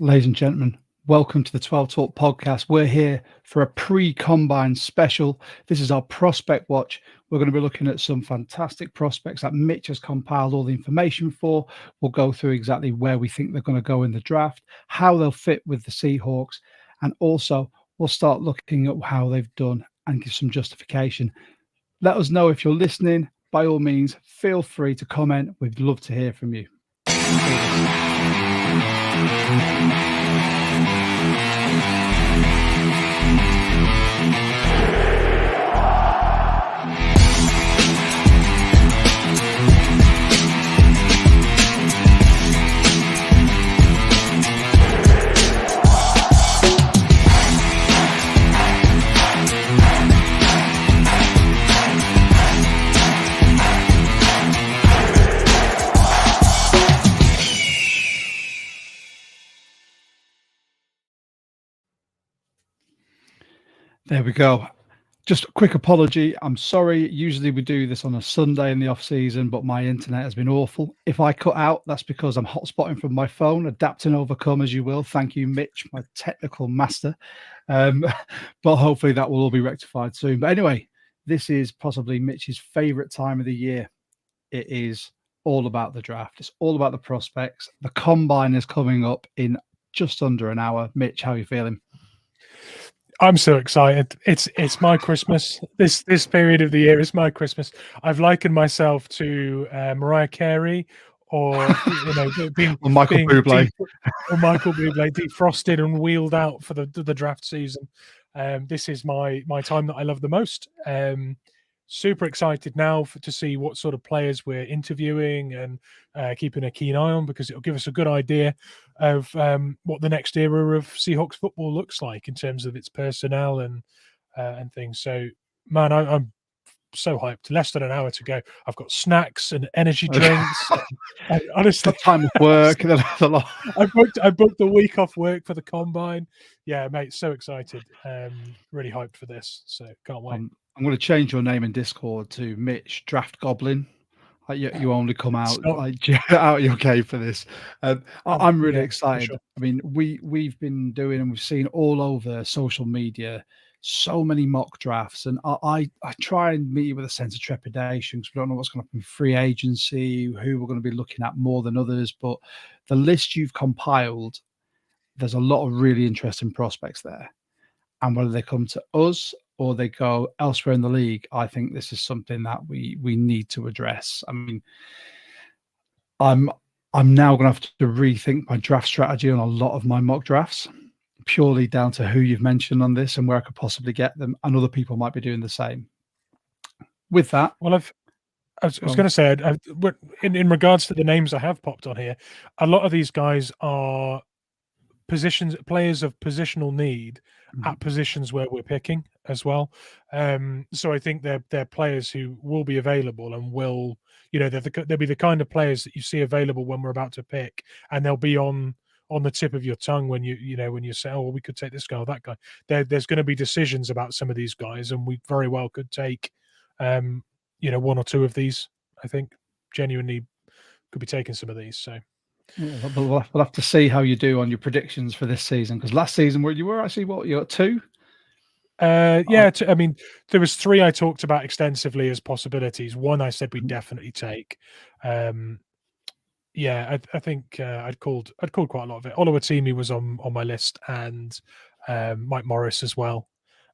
Ladies and gentlemen, welcome to the 12 Talk podcast. We're here for a pre-combine special. This is our prospect watch. We're going to be looking at some fantastic prospects that Mitch has compiled all the information for. We'll go through exactly where we think they're going to go in the draft, how they'll fit with the Seahawks, and also we'll start looking at how they've done and give some justification. Let us know if you're listening. By all means, feel free to comment. We'd love to hear from you. There we go. Just a quick apology. I'm sorry. Usually we do this on a Sunday in the off season, but my internet has been awful. If I cut out, that's because I'm hotspotting from my phone. Adapt and overcome as you will. Thank you, Mitch, my technical master. But hopefully that will all be rectified soon. But anyway, this is possibly Mitch's favorite time of the year. It is all about the draft. It's all about the prospects. The combine is coming up in just under an hour. Mitch, how are you feeling? I'm so excited. It's my Christmas. This period of the year is my Christmas. I've likened myself to Mariah Carey, or being Michael Bublé, defrosted and wheeled out for the draft season. This is my time that I love the most. Super excited now to see what sort of players we're interviewing and keeping a keen eye on, because it'll give us a good idea of what the next era of Seahawks football looks like in terms of its personnel and things. So, man, I'm so hyped. Less than an hour to go. I've got snacks and energy drinks. And honestly, time of work. I booked the week off work for the combine. Yeah, mate, so excited. Really hyped for this. So can't wait. I'm going to change your name in Discord to Mitch Draft Goblin. You only come out out your cave for this. I'm really excited. Sure. I mean, we've been doing and we've seen all over social media so many mock drafts, and I try and meet you with a sense of trepidation because we don't know what's going to happen in free agency, who we're going to be looking at more than others. But the list you've compiled, there's a lot of really interesting prospects there, and whether they come to us or they go elsewhere in the league, I think this is something that we need to address. I mean, I'm now going to have to rethink my draft strategy on a lot of my mock drafts, purely down to who you've mentioned on this and where I could possibly get them, and other people might be doing the same. With that, well, I was going to say, in regards to the names I have popped on here, a lot of these guys are players of positional need at positions where we're picking as well. So I think they're players who will be available and will, they'll be the kind of players that you see available when we're about to pick, and they'll be on the tip of your tongue when you say, oh, well, we could take this guy or that guy. There's going to be decisions about some of these guys, and we very well could take, one or two of these. I think genuinely could be taking some of these. So. Yeah, we'll have to see how you do on your predictions for this season, because last season you were actually you got two. I mean, there was three I talked about extensively as possibilities. One I said we'd definitely take. I think I'd called quite a lot of it. Oluwatimi was on my list, and Mike Morris as well,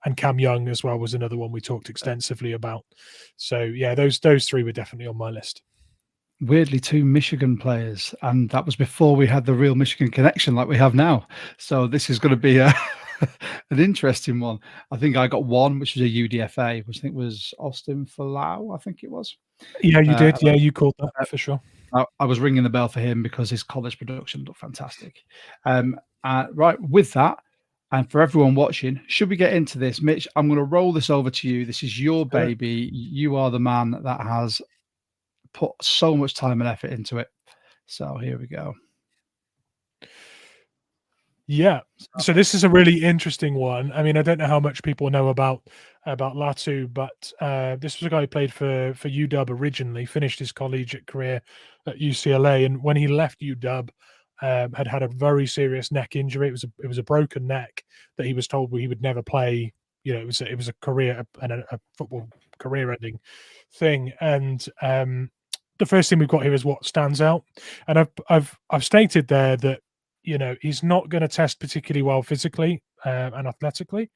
and Cam Young as well was another one we talked extensively about. So yeah, those three were definitely on my list. Weirdly, two Michigan players, and that was before we had the real Michigan connection like we have now. So this is going to be an interesting one. I think I got one, which was a UDFA, which I think was Austin Falau, I think it was. Yeah, you did. Yeah, you called that for sure. I was ringing the bell for him because his college production looked fantastic. Right, with that, and for everyone watching, should we get into this, Mitch? I'm going to roll this over to you. This is your baby. You are the man that has put so much time and effort into it. So here we go. Yeah. So this is a really interesting one. I mean, I don't know how much people know about Latu, but this was a guy who played for UW originally, finished his collegiate career at UCLA, and when he left UW, had a very serious neck injury. It was a broken neck that he was told he would never play. It was a career and a football career-ending thing. And the first thing we've got here is what stands out. And I've stated there that he's not going to test particularly well physically and athletically.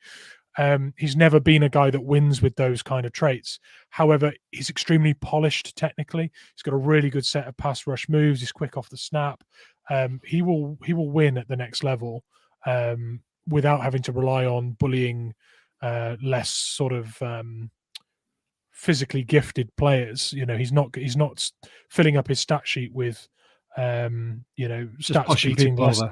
He's never been a guy that wins with those kind of traits. However, he's extremely polished technically. He's got a really good set of pass rush moves. He's quick off the snap. He will win at the next level without having to rely on bullying less sort of physically gifted players. He's not filling up his stat sheet with stats beating less.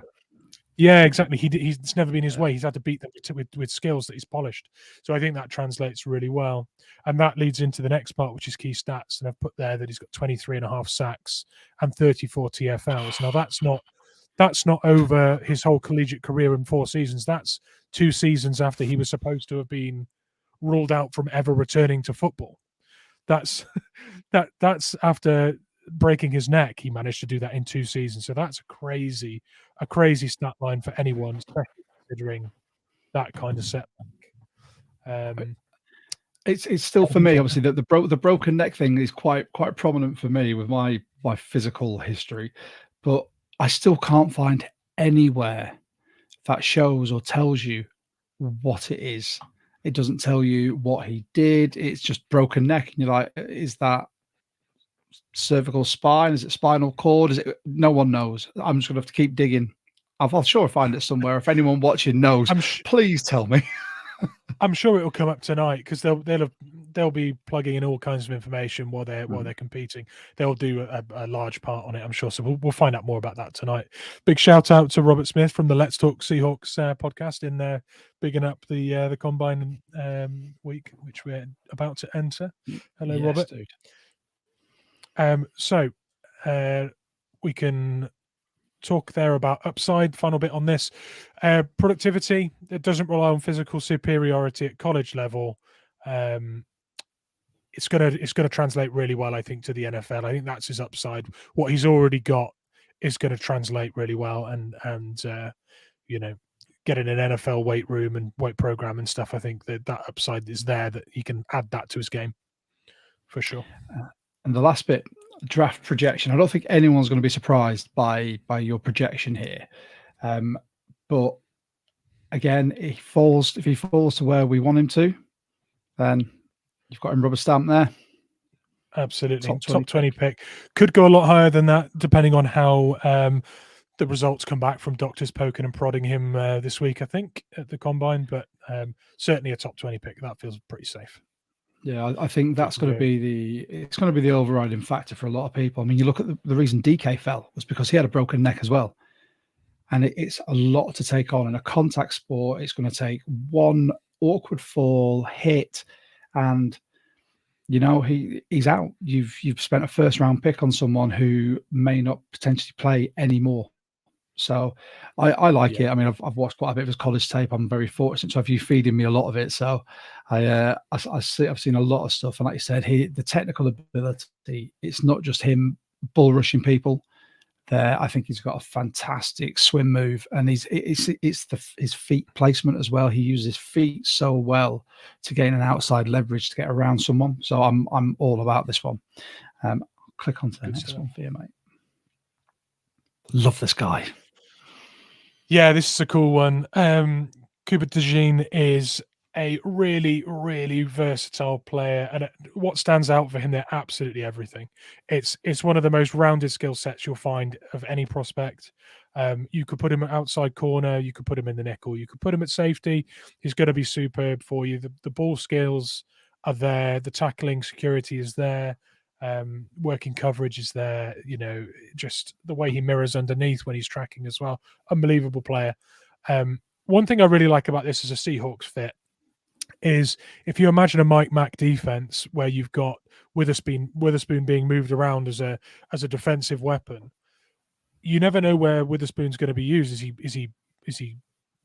Yeah, exactly. It's never been his way. He's had to beat them with skills that he's polished. So I think that translates really well. And that leads into the next part, which is key stats. And I've put there that he's got 23.5 sacks and 34 TFLs. Now that's not over his whole collegiate career in 4 seasons. That's 2 seasons after he was supposed to have been ruled out from ever returning to football. That's after breaking his neck. He managed to do that in 2 seasons. So that's a crazy stat line for anyone, especially considering that kind of setback. It's still for me, obviously, that the broken neck thing is quite prominent for me with my physical history, but I still can't find anywhere that shows or tells you what it is. It doesn't tell you what he did. It's just broken neck, and you're like, is that cervical spine? Is it spinal cord? Is it? No one knows. I'm just gonna have to keep digging. I'll sure find it somewhere. If anyone watching knows, please tell me. I'm sure it'll come up tonight because they'll be plugging in all kinds of information while they're competing. They'll do a large part on it, I'm sure. So we'll find out more about that tonight. Big shout out to Robert Smith from the Let's Talk Seahawks podcast in there, bigging up the Combine week, which we're about to enter. Hello, yes, Robert. Dude. So we can talk there about upside. Final bit on this. Productivity, it doesn't rely on physical superiority at college level. It's gonna translate really well, I think, to the NFL. I think that's his upside. What he's already got is going to translate really well, and getting an NFL weight room and weight program and stuff. I think that upside is there, that he can add that to his game for sure. And the last bit, draft projection. I don't think anyone's going to be surprised by your projection here, but again, if he falls to where we want him to, then you've got him rubber stamp there. Absolutely, top 20 pick. Could go a lot higher than that, depending on how the results come back from doctors poking and prodding him this week, I think, at the Combine. But certainly a top 20 pick. That feels pretty safe. Yeah, I think that's going to be the overriding factor for a lot of people. I mean, you look at the reason DK fell was because he had a broken neck as well, and it's a lot to take on in a contact sport. It's going to take one awkward fall, hit, and he's out. You've spent a first round pick on someone who may not potentially play anymore. So I like it. I mean, I've watched quite a bit of his college tape. I'm very fortunate to have you feeding me a lot of it. So I've seen a lot of stuff. And like you said, the technical ability, it's not just him bull rushing people there. I think he's got a fantastic swim move, and it's his feet placement as well. He uses his feet so well to gain an outside leverage to get around someone. So I'm all about this one. Click onto the next one for you, mate. Love this guy. Yeah, this is a cool one. Cooper DeJean is a really, really versatile player, and what stands out for him, they're absolutely everything. It's one of the most rounded skill sets you'll find of any prospect. You could put him at outside corner, you could put him in the nickel, you could put him at safety. He's going to be superb for you. The ball skills are there, the tackling security is there, working coverage is there. Just the way he mirrors underneath when he's tracking as well. Unbelievable player. One thing I really like about this as a Seahawks fit is if you imagine a Mike Mack defense where you've got Witherspoon being moved around as a defensive weapon, you never know where Witherspoon's going to be used. Is he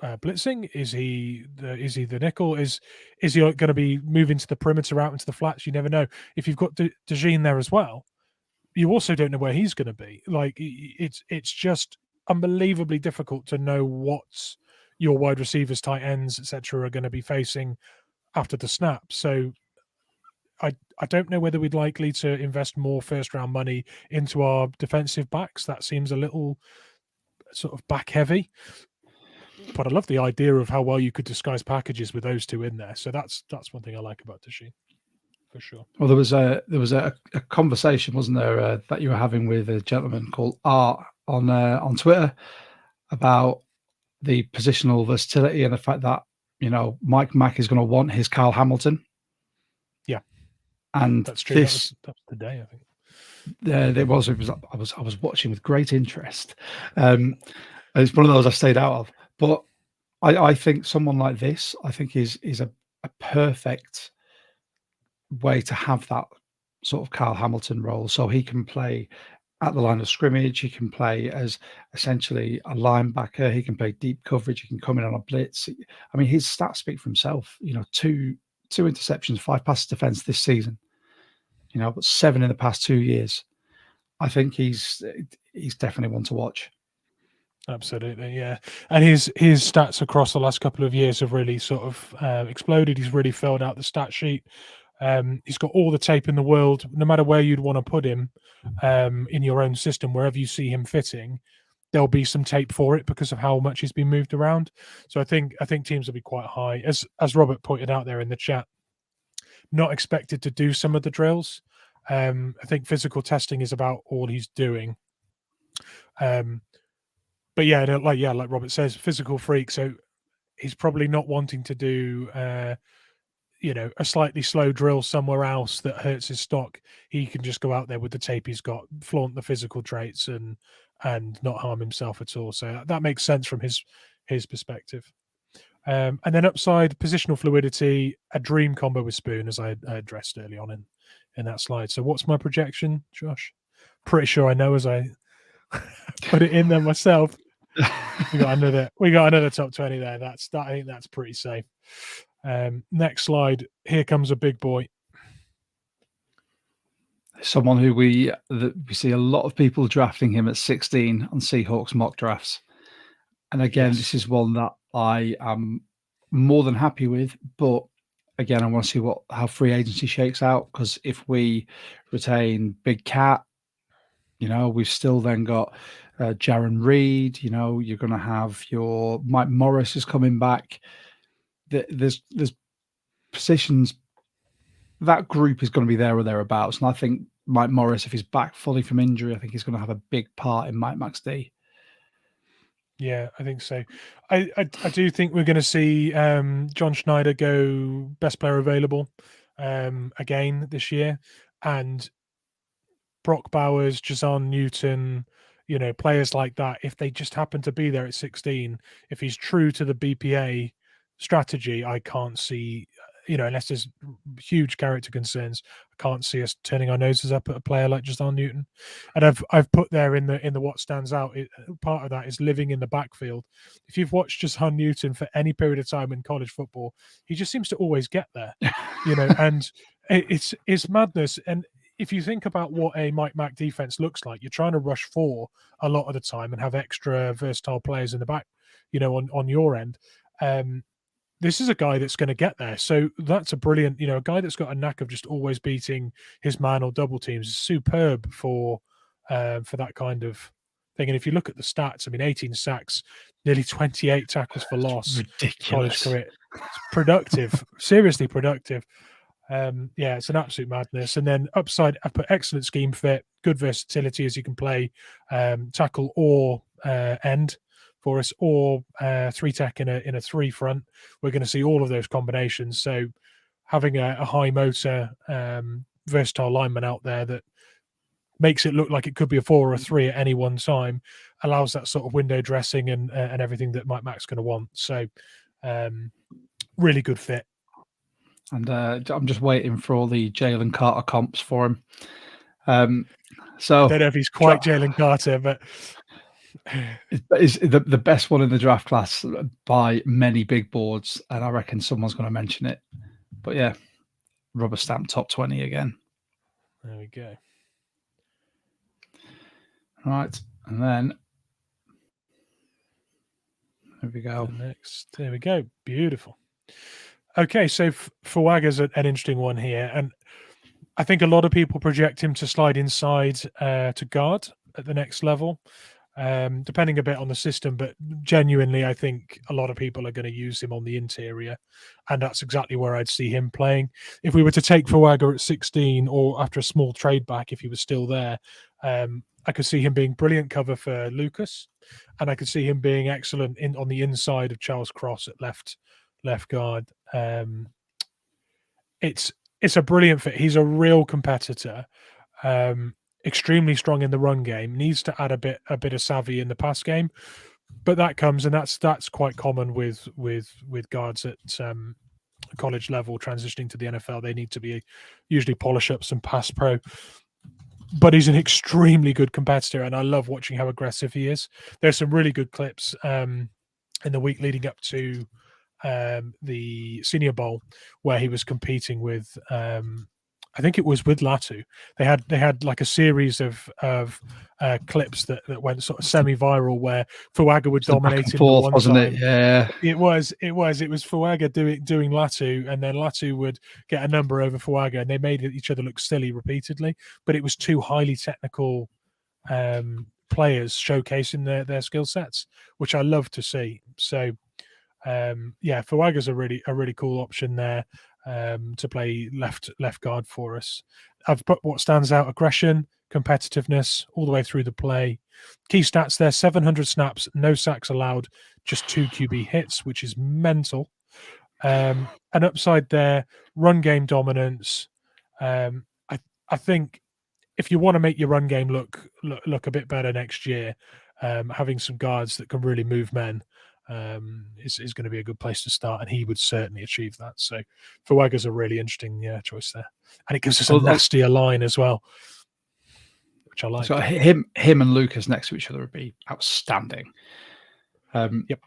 blitzing? Is he the nickel? Is he going to be moving to the perimeter, out into the flats? You never know. If you've got DeJean there as well, you also don't know where he's going to be. Like, it's just unbelievably difficult to know what your wide receivers, tight ends, etc., are going to be facing after the snap. So I don't know whether we'd likely to invest more first round money into our defensive backs. That seems a little sort of back heavy. But I love the idea of how well you could disguise packages with those two in there. So that's one thing I like about Tashin, for sure. Well, there was a conversation, wasn't there, that you were having with a gentleman called Art on Twitter about the positional versatility and the fact that Mike Mack is going to want his Kyle Hamilton. Yeah, and that's true. This that was today, I think. It was. I was watching with great interest. It's one of those I stayed out of, but I think someone like this, I think is a perfect way to have that sort of Kyle Hamilton role, so he can play at the line of scrimmage. He can play as essentially a linebacker. He can play deep coverage. He can come in on a blitz. I mean, his stats speak for himself. Two interceptions, 5 passes defense this season. But 7 in the past 2 years. I think he's definitely one to watch. Absolutely, yeah. And his stats across the last couple of years have really sort of exploded. He's really filled out the stat sheet. He's got all the tape in the world. No matter where you'd want to put him in your own system, wherever you see him fitting, there'll be some tape for it because of how much he's been moved around. So I think teams will be quite high. As Robert pointed out there in the chat, not expected to do some of the drills. I think physical testing is about all he's doing. But yeah, like Robert says, physical freak. So he's probably not wanting to do, a slightly slow drill somewhere else that hurts his stock. He can just go out there with the tape he's got, flaunt the physical traits, and not harm himself at all. So that makes sense from his perspective. And then upside, positional fluidity, a dream combo with Spoon, as I addressed early on in that slide. So what's my projection, Josh? Pretty sure I know as I put it in there myself. We got another top 20 there. I think that's pretty safe. Next slide. Here comes a big boy. Someone who we see a lot of people drafting him at 16 on Seahawks mock drafts. And again, This is one that I am more than happy with, but again, I want to see how free agency shakes out, because if we retain Big Cat, we've still then got Jaron Reed. You're going to have your Mike Morris is coming back. There's positions, that group is going to be there or thereabouts, and I think Mike Morris, if he's back fully from injury, I think he's going to have a big part in Mike Mack's D. Yeah, I think so. I do think we're going to see John Schneider go best player available again this year, and Brock Bowers, Jazon Newton, players like that, if they just happen to be there at 16, if he's true to the BPA strategy, I can't see, unless there's huge character concerns, I can't see us turning our noses up at a player like Jazon Newton. And I've put there in the what stands out, part of that is living in the backfield. If you've watched Jazon Newton for any period of time in college football, he just seems to always get there, and it's madness. And if you think about what a Mike Mack defense looks like, you're trying to rush 4 a lot of the time and have extra versatile players in the back, on your end. This is a guy that's going to get there. So that's a brilliant, a guy that's got a knack of just always beating his man or double teams is superb for that kind of thing. And if you look at the stats, 18 sacks, nearly 28 tackles for loss. Ridiculous. College career. It's productive, seriously productive. It's an absolute madness. And then upside, I put excellent scheme fit, good versatility as you can play tackle or end for us, or 3-tech in a 3 front. We're going to see all of those combinations. So having a high motor, versatile lineman out there that makes it look like it could be a 4 or a 3 at any one time allows that sort of window dressing and everything that Mike Mack's going to want. So really good fit. And I'm just waiting for all the Jalen Carter comps for him. So I don't know if he's quite Jalen Carter, but is the best one in the draft class by many big boards, and I reckon someone's going to mention it. But yeah, rubber stamp top 20 again. There we go. Right, and then There we go. There we go. Beautiful. Okay, so Fuaga's an interesting one here, and I think a lot of people project him to slide inside to guard at the next level, depending a bit on the system. But genuinely, I think a lot of people are going to use him on the interior, and that's exactly where I'd see him playing. If we were to take Fuaga at 16, or after a small trade back, if he was still there, I could see him being brilliant cover for Lucas, and I could see him being excellent on the inside of Charles Cross at left guard. It's a brilliant fit. He's a real competitor, extremely strong in the run game. Needs to add a bit of savvy in the pass game, but that comes, and that's quite common with guards at college level transitioning to the NFL. They need to usually polish up some pass pro. But he's an extremely good competitor, and I love watching how aggressive he is. There's some really good clips in the week leading up to the Senior Bowl where he was competing with I think it was with Latu. They had like a series of clips that went sort of semi-viral where Fuaga would dominate him forth, wasn't it? Yeah, it was Fuaga doing Latu, and then Latu would get a number over Fuaga, and they made each other look silly repeatedly. But it was two highly technical players showcasing their skill sets, which I love to see. So Fuaga's a really cool option there to play left guard for us. I've put what stands out: aggression, competitiveness, all the way through the play. Key stats there: 700 snaps, no sacks allowed, just 2 QB hits, which is mental. An upside there: run game dominance. I think if you want to make your run game look a bit better next year, having some guards that can really move men is going to be a good place to start, and he would certainly achieve that. So Fuaga's a really interesting choice there, and it gives us a nastier line as well, which I like. So him and Lucas next to each other would be outstanding. Yep.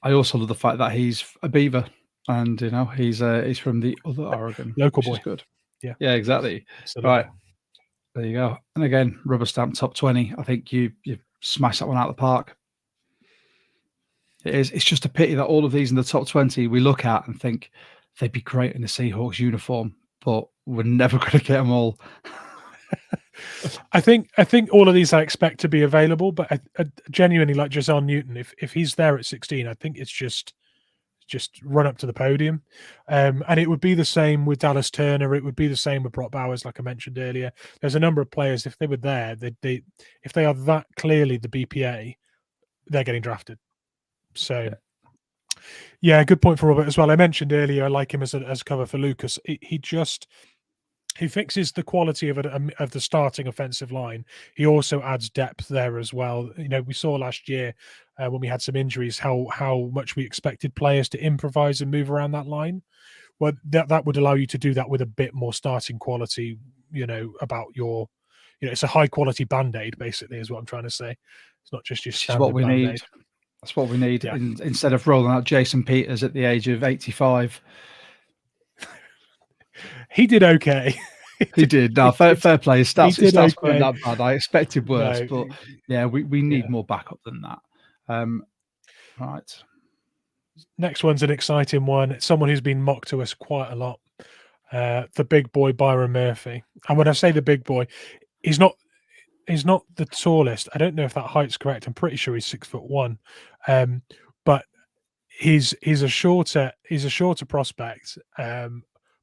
I also love the fact that he's a Beaver, and he's from the other Oregon, local boy. Is good. Yeah, exactly. Absolutely. Right, there you go. And again, rubber stamp top 20. I think you smash that one out of the park. It is. It's just a pity that all of these in the top 20 we look at and think they'd be great in the Seahawks uniform, but we're never going to get them all. I think all of these I expect to be available, but I genuinely like Jazon Newton. If he's there at 16, I think it's just run up to the podium. And it would be the same with Dallas Turner. It would be the same with Brock Bowers, like I mentioned earlier. There's a number of players, if they were there, if they are that clearly the BPA, they're getting drafted. So, yeah, good point for Robert as well. I mentioned earlier I like him as cover for Lucas. He fixes the quality of the starting offensive line. He also adds depth there as well. We saw last year when we had some injuries how much we expected players to improvise and move around that line. Well, that would allow you to do that with a bit more starting quality. About your, it's a high quality Band-Aid basically is what I'm trying to say. It's not just your standard what we Band-Aid. need. That's what we need. Yeah. Instead of rolling out Jason Peters at the age of 85. He did okay. He did. No, fair play. His stats weren't that bad. I expected worse, but yeah, we need more backup than that. Right. Next one's an exciting one. It's someone who's been mocked to us quite a lot. The big boy Byron Murphy. And when I say the big boy, he's not the tallest. I don't know if that height's correct. I'm pretty sure he's 6'1". But he's a shorter prospect.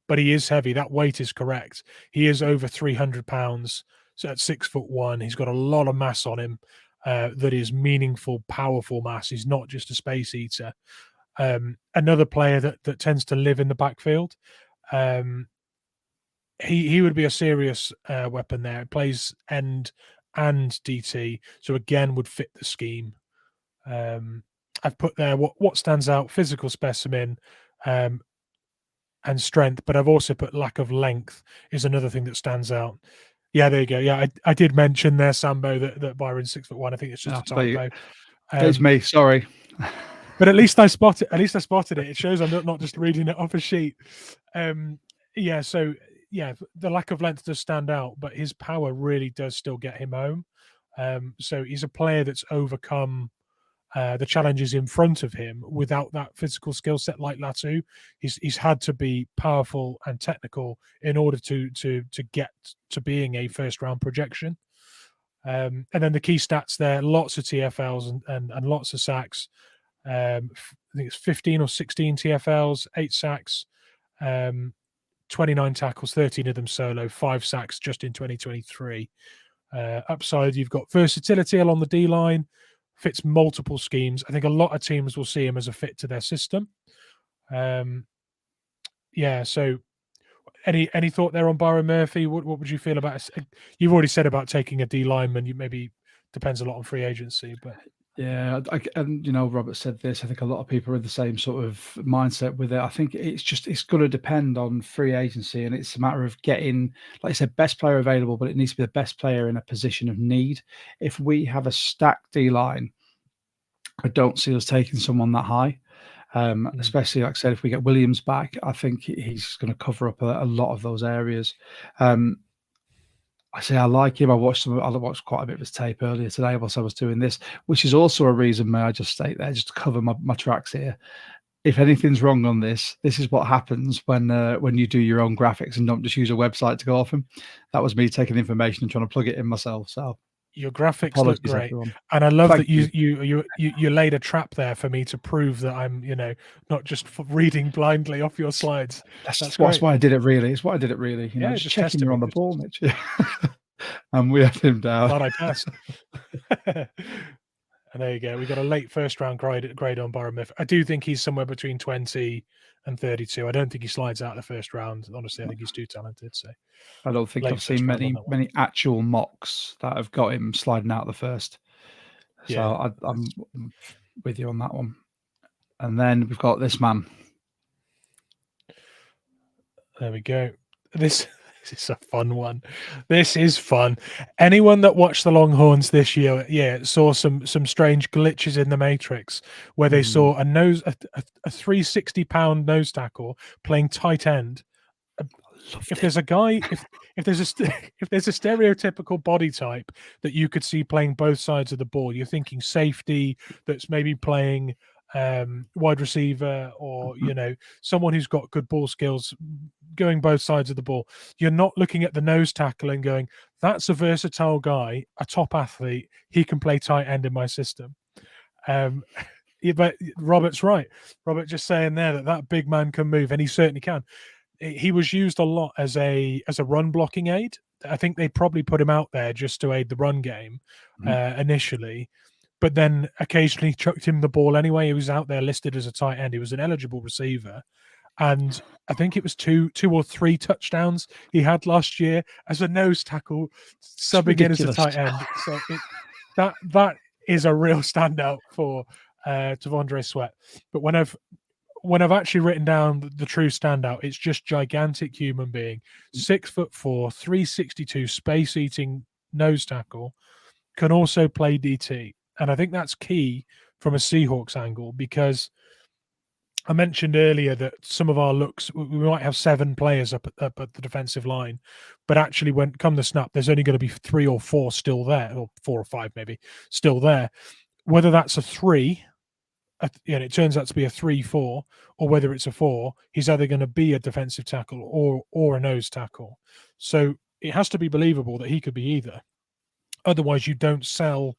But he is heavy. That weight is correct. He is over 300 pounds. So at 6'1", he's got a lot of mass on him. That is meaningful, powerful mass. He's not just a space eater. Another player that tends to live in the backfield. He would be a serious weapon there. Plays end and DT, so again would fit the scheme. I've put there what stands out: physical specimen and strength, but I've also put lack of length is another thing that stands out. Yeah, there you go. Yeah, I did mention there, Sambo, that Byron's 6'1". I think it's just a typo. It's me. Sorry. But at least I spotted it. It shows I'm not just reading it off a sheet. So the lack of length does stand out, but his power really does still get him home. So he's a player that's overcome the challenges in front of him without that physical skill set like Latu. He's had to be powerful and technical in order to get to being a first round projection. And then the key stats there: lots of TFLs and lots of sacks. I think it's 15 or 16 TFLs, 8 sacks, 29 tackles, 13 of them solo, 5 sacks just in 2023. Upside, you've got versatility along the D line, fits multiple schemes. I think a lot of teams will see him as a fit to their system. So any thought there on Byron Murphy? What would you feel about it? You've already said about taking a D lineman. You maybe depends a lot on free agency, but yeah, and Robert said this. I think a lot of people are in the same sort of mindset with it. I think it's going to depend on free agency, and it's a matter of getting, like I said, best player available, but it needs to be the best player in a position of need. If we have a stacked D line, I don't see us taking someone that high. Especially, like I said, if we get Williams back, I think he's going to cover up a lot of those areas. I say I like him. I watched quite a bit of his tape earlier today whilst I was doing this, which is also a reason, may I just state there, just to cover my tracks here. If anything's wrong on this is what happens when you do your own graphics and don't just use a website to go off him. That was me taking information and trying to plug it in myself. So your graphics look great, everyone. And I love that you laid a trap there for me to prove that I'm, not just reading blindly off your slides. That's why I did it. Really, it's why I did it. Really, just checking you're on the ball, Mitch. And we have him down. Glad I passed. And there you go. We got a late first round grade on Byron Murphy. I do think he's somewhere between 20 and 32. I don't think he slides out the first round. Honestly, I think he's too talented. So I don't think I've seen many actual mocks that have got him sliding out the first. So I'm with you on that one. And then we've got this man. There we go. This is a fun one. This is fun. Anyone that watched the Longhorns this year, saw some strange glitches in the Matrix where they saw a 360-pound nose tackle playing tight end. If there's a guy, if there's a stereotypical body type that you could see playing both sides of the ball, you're thinking safety that's maybe playing wide receiver, or someone who's got good ball skills going both sides of the ball. You're not looking at the nose tackle and going, that's a versatile guy, a top athlete, he can play tight end in my system. But Robert's right. Robert just saying there that big man can move, and he certainly can. He was used a lot as a run blocking aid. I think they probably put him out there just to aid the run game initially, but then occasionally chucked him the ball anyway. He was out there listed as a tight end. He was an eligible receiver, and I think it was two or three touchdowns he had last year as a nose tackle, subbing in as a tight end. So that is a real standout for T'Vondre Sweat. But when I've actually written down the true standout, it's just gigantic human being, 6'4", 362, space-eating nose tackle, can also play DT. And I think that's key from a Seahawks angle, because I mentioned earlier that some of our looks, we might have 7 players up at the defensive line, but actually when come the snap, there's only going to be 3 or 4 still there, or 4 or 5 maybe, still there. Whether that's a 3, it turns out to be a 3-4, or whether it's a 4, he's either going to be a defensive tackle or a nose tackle. So it has to be believable that he could be either. Otherwise, you don't sell,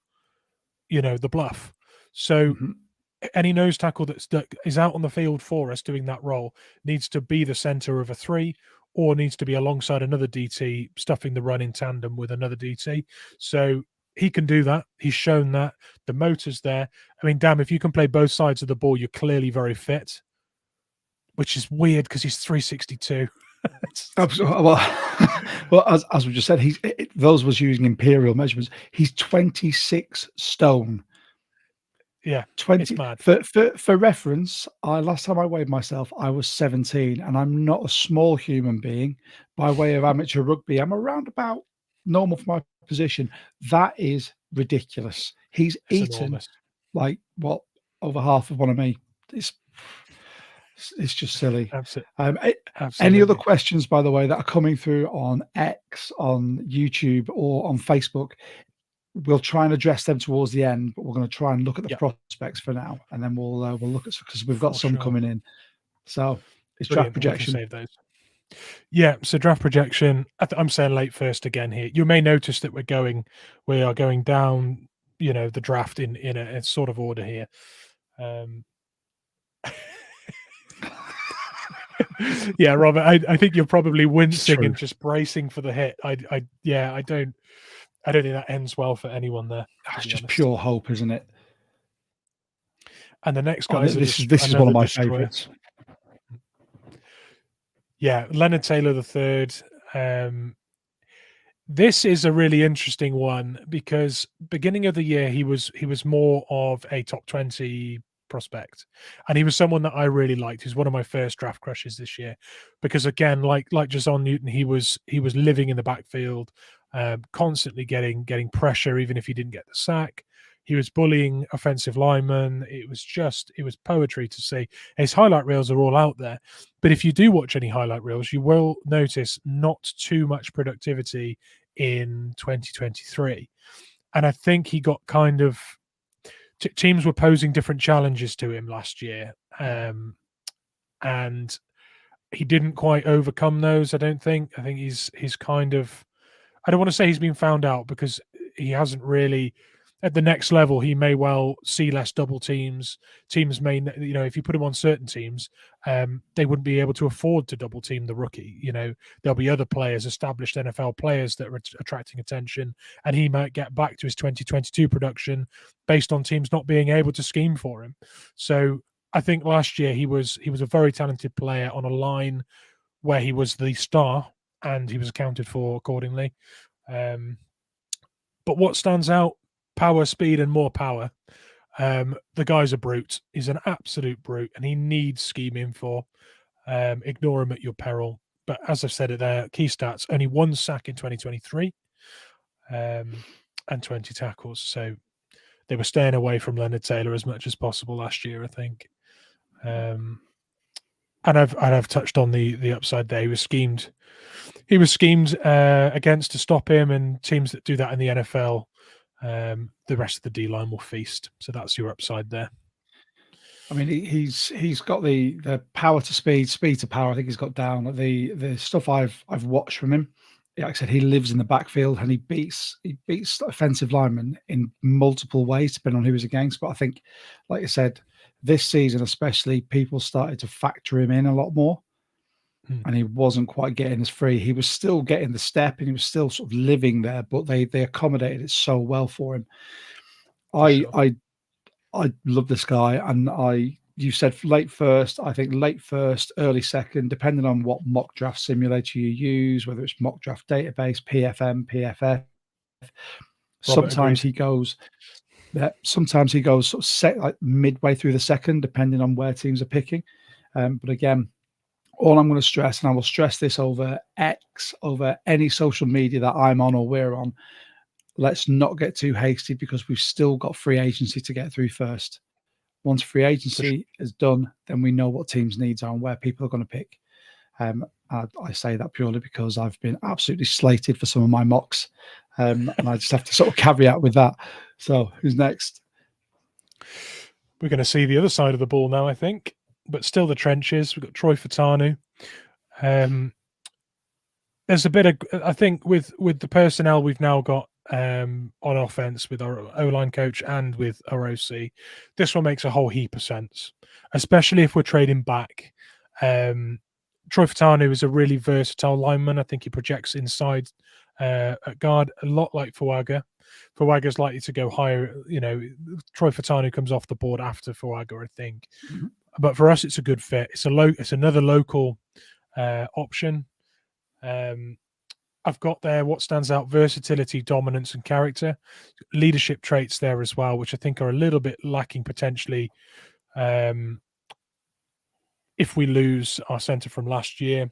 the bluff. So any nose tackle that is out on the field for us doing that role needs to be the center of a 3, or needs to be alongside another DT, stuffing the run in tandem with another DT. So he can do that. He's shown that. The motor's there. I mean, damn, if you can play both sides of the ball, you're clearly very fit, which is weird because he's 362. Well, as we just said, those was using imperial measurements. He's 26 stone. Yeah, 20. It's mad. For reference, last time I weighed myself, I was 17, and I'm not a small human being. By way of amateur rugby, I'm around about normal for my position. That is ridiculous. He's eaten enormous. Over half of one of me. It's just silly. Absolutely. Any other questions, by the way, that are coming through on X, on YouTube, or on Facebook? we'll try and address them towards the end, but we're going to try and look at the prospects for now, and then we'll look at, because we've got some coming in. So it's draft projection. We can save those. Yeah, so draft projection. I'm saying late first again here. You may notice that we are going down, the draft in a sort of order here. Yeah, Robert, I think you're probably wincing and just bracing for the hit. I don't think that ends well for anyone there. That's just pure hope, isn't it? And the next guy, this is one of my favorites. Yeah, Leonard Taylor III. This is a really interesting one because beginning of the year he was more of a top 20 prospect, and he was someone that I really liked. He's one of my first draft crushes this year because, again, like Jason Newton, he was living in the backfield, constantly getting pressure even if he didn't get the sack. He was bullying offensive linemen. It was poetry to see. His highlight reels are all out there. But if you do watch any highlight reels, you will notice not too much productivity in 2023. And I think he got kind of... teams were posing different challenges to him last year. And he didn't quite overcome those, I don't think. I think he's kind of... I don't want to say he's been found out because he hasn't really... At the next level, he may well see less double teams. Teams may, if you put him on certain teams, they wouldn't be able to afford to double team the rookie. There'll be other players, established NFL players, that are attracting attention, and he might get back to his 2022 production based on teams not being able to scheme for him. So I think last year he was a very talented player on a line where he was the star, and he was accounted for accordingly. But what stands out? Power, speed, and more power. The guy's a brute. He's an absolute brute, and he needs scheming for. Ignore him at your peril. But as I've said it there, key stats: only 1 sack in 2023, and 20 tackles. So they were staying away from Leonard Taylor as much as possible last year, I think. And I've touched on the upside there. He was schemed against to stop him, and teams that do that in the NFL. The rest of the D line will feast. So that's your upside there. I mean, he's got the power to speed to power. I think he's got down. The stuff I've watched from him. Like I said, he lives in the backfield and he beats offensive linemen in multiple ways, depending on who he's against. But I think, like I said, this season especially, people started to factor him in a lot more. And he wasn't quite getting as free. He was still getting the step, and he was still sort of living there, but they accommodated it so well for him. I love this guy, and you said late first. I think late first, early second, depending on what mock draft simulator you use, whether it's mock draft database, PFM, PFF. Sometimes he goes sort of set like midway through the second, depending on where teams are picking. But again, all I'm going to stress, and I will stress this over X, over any social media that I'm on or we're on, let's not get too hasty because we've still got free agency to get through first. Once free agency is done, then we know what teams' needs are and where people are going to pick. I say that purely because I've been absolutely slated for some of my mocks, and I just have to sort of caveat with that. So who's next? We're going to see the other side of the ball now, I think. But still the trenches. We've got Troy Fatanu. There's a bit of, I think, with the personnel we've now got on offense with our O-line coach and with our OC, this one makes a whole heap of sense, especially if we're trading back. Troy Fatanu is a really versatile lineman. I think he projects inside at guard a lot like Fuaga. Fuaga's likely to go higher. Troy Fatanu comes off the board after Fuaga, I think. Mm-hmm. But for us, it's a good fit. It's another local option. I've got there what stands out: versatility, dominance, and character. Leadership traits there as well, which I think are a little bit lacking potentially if we lose our centre from last year.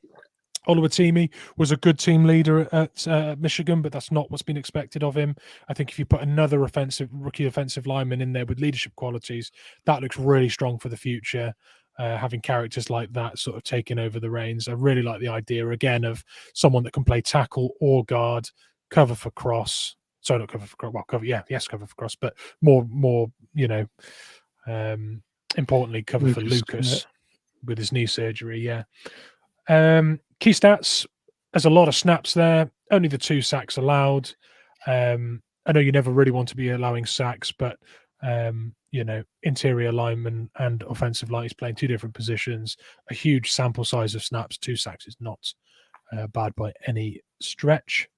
Oluwatimi was a good team leader at Michigan, but that's not what's been expected of him. I think if you put another rookie offensive lineman in there with leadership qualities, that looks really strong for the future. Having characters like that sort of taking over the reins. I really like the idea, again, of someone that can play tackle or guard, cover for cross, Sorry, not cover for cross. Well, cover, yes, cover for cross, but more, importantly, cover for Lucas with his knee surgery. Yeah. Key stats. There's a lot of snaps there. Only the 2 sacks allowed. I know you never really want to be allowing sacks, but interior lineman and offensive line is playing 2 different positions. A huge sample size of snaps. 2 sacks is not bad by any stretch.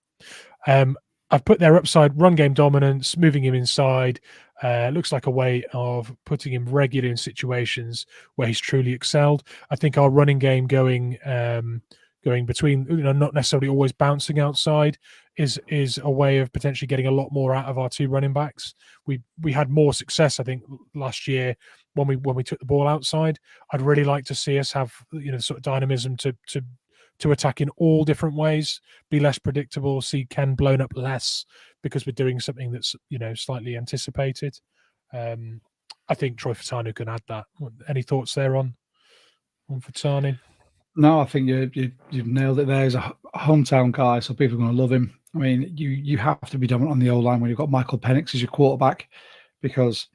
I've put their upside run game dominance, moving him inside. Looks like a way of putting him regularly in situations where he's truly excelled. I think our running game going between, not necessarily always bouncing outside, is a way of potentially getting a lot more out of our 2 running backs. We had more success, I think, last year when we took the ball outside. I'd really like to see us have sort of dynamism to attack in all different ways, be less predictable, see Ken blown up less because we're doing something that's slightly anticipated. I think Troy Fatanu can add that. Any thoughts there on Fatanu? No, I think you've nailed it there. He's a hometown guy, so people are going to love him. I mean, you have to be dominant on the O-line when you've got Michael Penix as your quarterback, because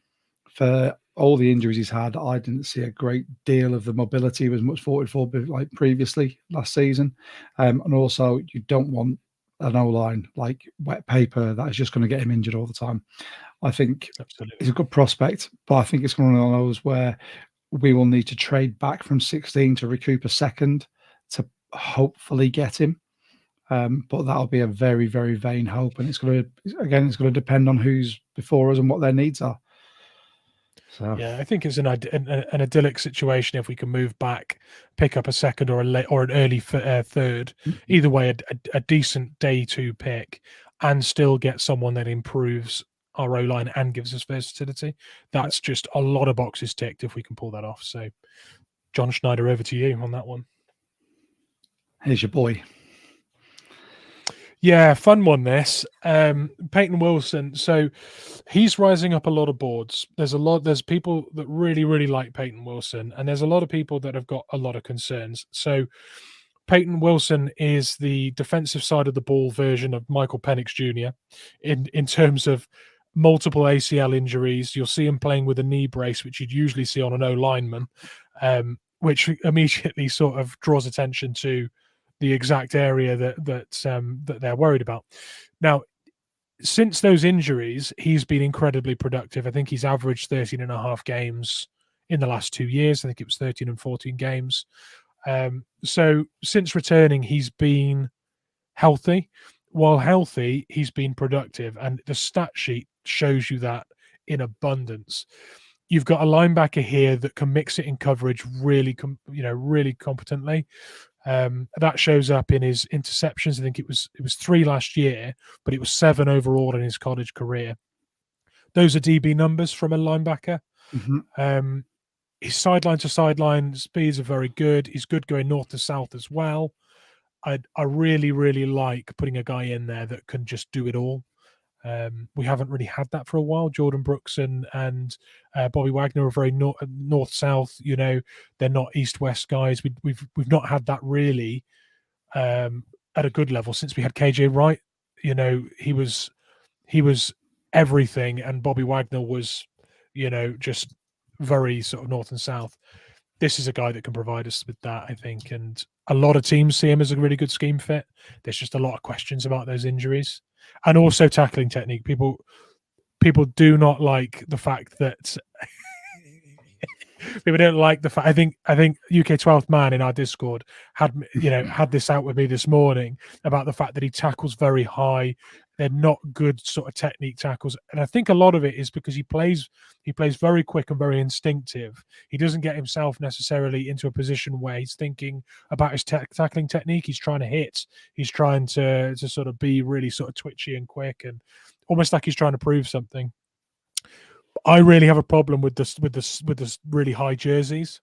for all the injuries he's had, I didn't see a great deal of the mobility he was much forward for like previously last season. And also, you don't want an O-line like wet paper that is just going to get him injured all the time. I think Absolutely. He's a good prospect, but I think it's one of those where we will need to trade back from 16 to recoup a second to hopefully get him. But that'll be a very, very vain hope. And it's going to depend on who's before us and what their needs are. So. Yeah, I think it's an idyllic situation if we can move back, pick up a second or an early third. Either way, a decent day 2 pick, and still get someone that improves our O-line and gives us versatility. That's just a lot of boxes ticked if we can pull that off. So, John Schneider, over to you on that one. Here's your boy. Yeah, fun one, this. Peyton Wilson. So he's rising up a lot of boards. There's people that really, really like Peyton Wilson, and there's a lot of people that have got a lot of concerns. So Peyton Wilson is the defensive side of the ball version of Michael Penix Jr. in terms of multiple ACL injuries. You'll see him playing with a knee brace, which you'd usually see on an O-lineman, which immediately sort of draws attention to the exact area that they're worried about. Now, since those injuries, he's been incredibly productive. I think he's averaged 13 and a half games in the last 2 years. I think it was 13 and 14 games. So since returning, he's been healthy. While healthy, he's been productive, and the stat sheet shows you that in abundance. You've got a linebacker here that can mix it in coverage really competently. That shows up in his interceptions. I think it was 3 last year, but it was 7 overall in his college career. Those are DB numbers from a linebacker. Mm-hmm. His sideline to sideline speeds are very good. He's good going north to south as well. I really, really like putting a guy in there that can just do it all. We haven't really had that for a while. Jordan Brooks and Bobby Wagner are very north-south. They're not east-west guys. We've not had that really at a good level since we had KJ Wright. He was everything, and Bobby Wagner was, just very sort of north and south. This is a guy that can provide us with that, I think, and a lot of teams see him as a really good scheme fit. There's just a lot of questions about those injuries. And also tackling technique. People do not like the fact that people don't like the fact. I think UK 12th man in our Discord had this out with me this morning about the fact that he tackles very high. They're not good sort of technique tackles, and I think a lot of it is because he plays very quick and very instinctive. He doesn't get himself necessarily into a position where he's thinking about his tackling technique. He's trying to hit. He's trying to sort of be really sort of twitchy and quick, and almost like he's trying to prove something. I really have a problem with this really high jerseys.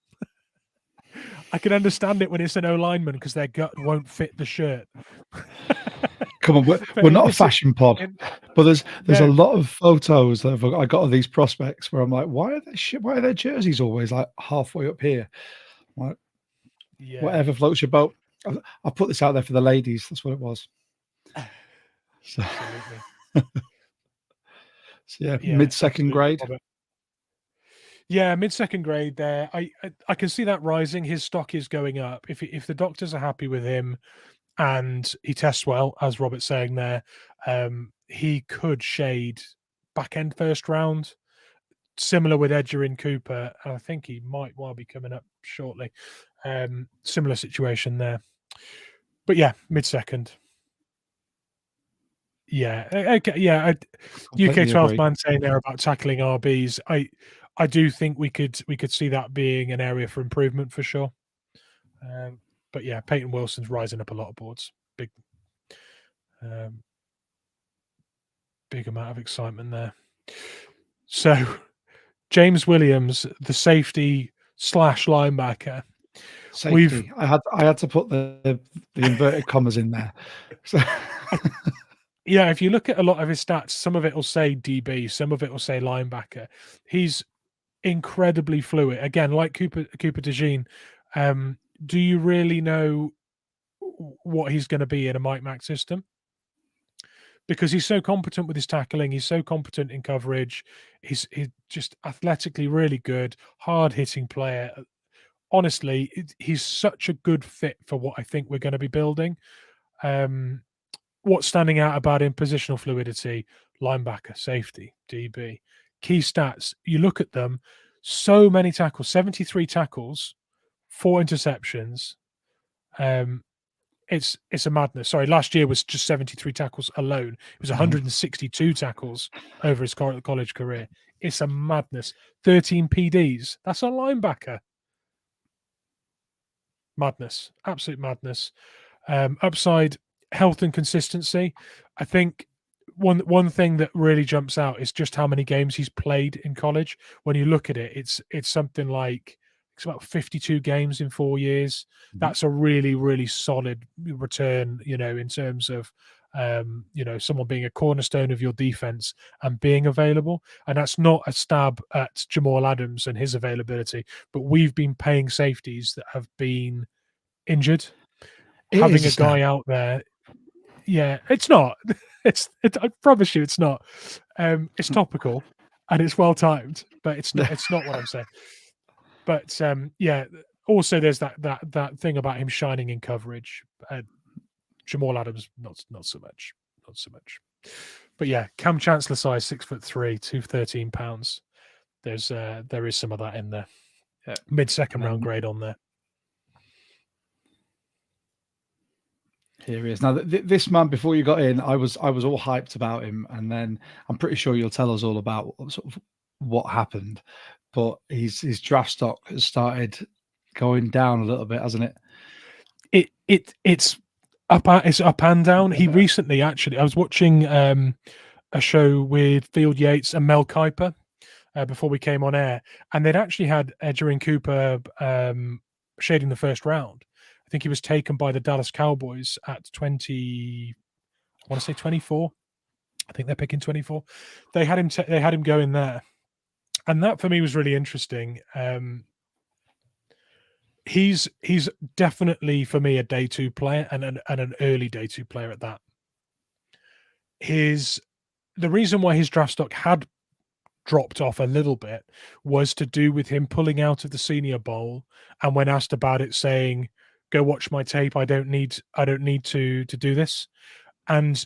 I can understand it when it's an O-lineman because their gut won't fit the shirt. Come on, we're not a fashion pod, but there's a lot of photos that I got of these prospects where I'm like, why are their jerseys always like halfway up here? Like, whatever floats your boat. I'll put this out there for the ladies. That's what it was. So. Absolutely. So yeah, Yeah, mid-second grade. Yeah, mid-second grade there. I can see that rising. His stock is going up. If the doctors are happy with him and he tests well, as Robert's saying there, he could shade back end first round. Similar with Edgerrin Cooper. I think he might well be coming up shortly. Similar situation there. But yeah, mid-second. Yeah, okay, yeah. UK 12th man saying there about tackling RBs. I do think we could see that being an area for improvement for sure. But yeah, Peyton Wilson's rising up a lot of boards. Big amount of excitement there. So James Williams, the safety / linebacker. Safety. I had to put the inverted commas in there. So yeah, if you look at a lot of his stats, some of it will say DB, some of it will say linebacker. He's incredibly fluid. Again, like Cooper DeJean, do you really know what he's going to be in a Mike Mack system? Because he's so competent with his tackling, he's so competent in coverage, he's just athletically really good, hard-hitting player. Honestly, he's such a good fit for what I think we're going to be building. What's standing out about him? Positional fluidity, linebacker, safety, DB. Key stats, you look at them, so many tackles, 73 tackles, 4 interceptions. It's a madness. Sorry, last year was just 73 tackles alone. It was 162 tackles over his college career. It's a madness. 13 PDs. That's a linebacker. Madness. Absolute madness. Upside, health and consistency. I think one thing that really jumps out is just how many games he's played in college. When you look at it, it's something like it's about 52 games in 4 years. That's a really, really solid return, in terms of someone being a cornerstone of your defense and being available. And that's not a stab at Jamal Adams and his availability, but we've been paying safeties that have been injured. Having a guy out there, yeah, it's not. I promise you, it's not. It's topical and it's well timed, but it's not. It's not what I'm saying. But yeah. Also, there's that thing about him shining in coverage. Jamal Adams, not so much. But yeah, Cam Chancellor size 6'3", 213 pounds. There is some of that in there. Yeah. Mid-second round grade on there. Here he is. Now, this man, before you got in, I was all hyped about him, and then I'm pretty sure you'll tell us all about sort of what happened. But his draft stock has started going down a little bit, hasn't it? It's up and down. He recently, actually, I was watching a show with Field Yates and Mel Kiper before we came on air, and they'd actually had Edgerrin Cooper shading the first round. I think he was taken by the Dallas Cowboys at 20. I want to say 24. I think they're picking 24. They had him go in there, and that for me was really interesting. He's definitely for me a day 2 player and an early day 2 player at that. The reason why his draft stock had dropped off a little bit was to do with him pulling out of the Senior Bowl, and when asked about it, saying, "Go watch my tape. I don't need to do this." And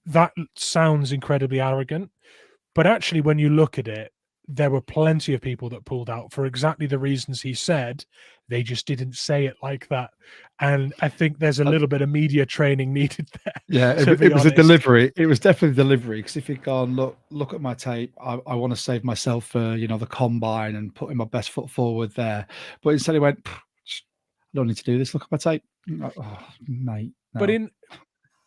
that sounds incredibly arrogant, but actually, when you look at it, there were plenty of people that pulled out for exactly the reasons he said. They just didn't say it like that. And I think there's a little bit of media training needed there. Yeah, it was a delivery. It was definitely delivery, because if you'd gone, look at my tape, I want to save myself for, the combine and putting my best foot forward there. But instead he went, I don't need to do this. Look at my tape. Like, oh, mate. No.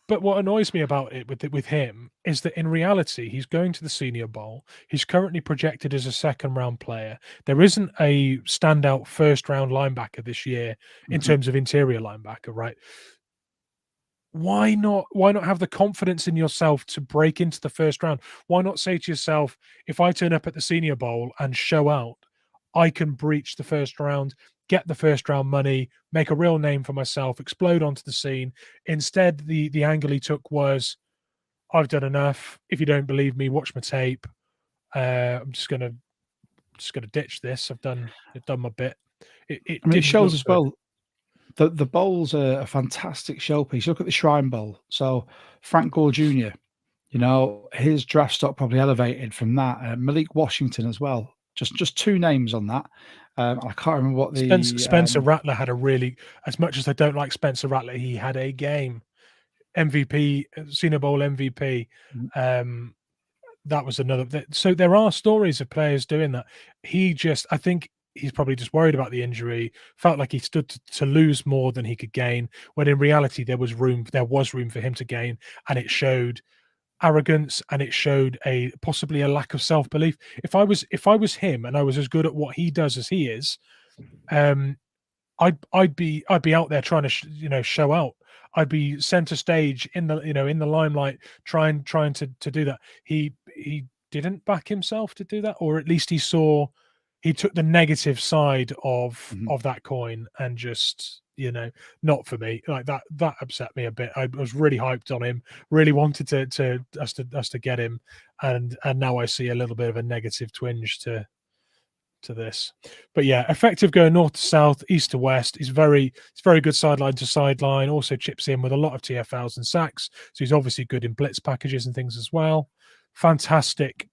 But what annoys me about it with him is that in reality, he's going to the Senior Bowl. He's currently projected as a second-round player. There isn't a standout first-round linebacker this year in terms of interior linebacker, right? Why not have the confidence in yourself to break into the first round? Why not say to yourself, if I turn up at the Senior Bowl and show out, I can breach the first round, get the first round money, make a real name for myself, explode onto the scene. Instead, the angle he took was, I've done enough. If you don't believe me, watch my tape. I'm just gonna ditch this. I've done my bit. It I mean, it didn't shows look as good. well. The bowls are a fantastic showpiece. Look at the Shrine Bowl. So Frank Gore Jr., his draft stock probably elevated from that. Malik Washington as well. Just two names on that. I can't remember what the Spencer Rattler had a really, as much as I don't like Spencer Rattler, he had a game. MVP, Senior Bowl MVP. That was another. So there are stories of players doing that. I think he's probably just worried about the injury, felt like he stood to lose more than he could gain, when in reality there was room for him to gain, and it showed arrogance, and it showed possibly a lack of self-belief. If I was him and I was as good at what he does as he is, I'd be out there trying to show out. I'd be center stage in the limelight, trying to do that. He didn't back himself to do that, or at least he took the negative side of that coin, and just not for me. Like that upset me a bit. I was really hyped on him, really wanted us to get him, and now I see a little bit of a negative twinge to this. But yeah, effective going north to south, east to west. It's very good sideline to sideline. Also chips in with a lot of TFLs and sacks, so he's obviously good in blitz packages and things as well. Fantastic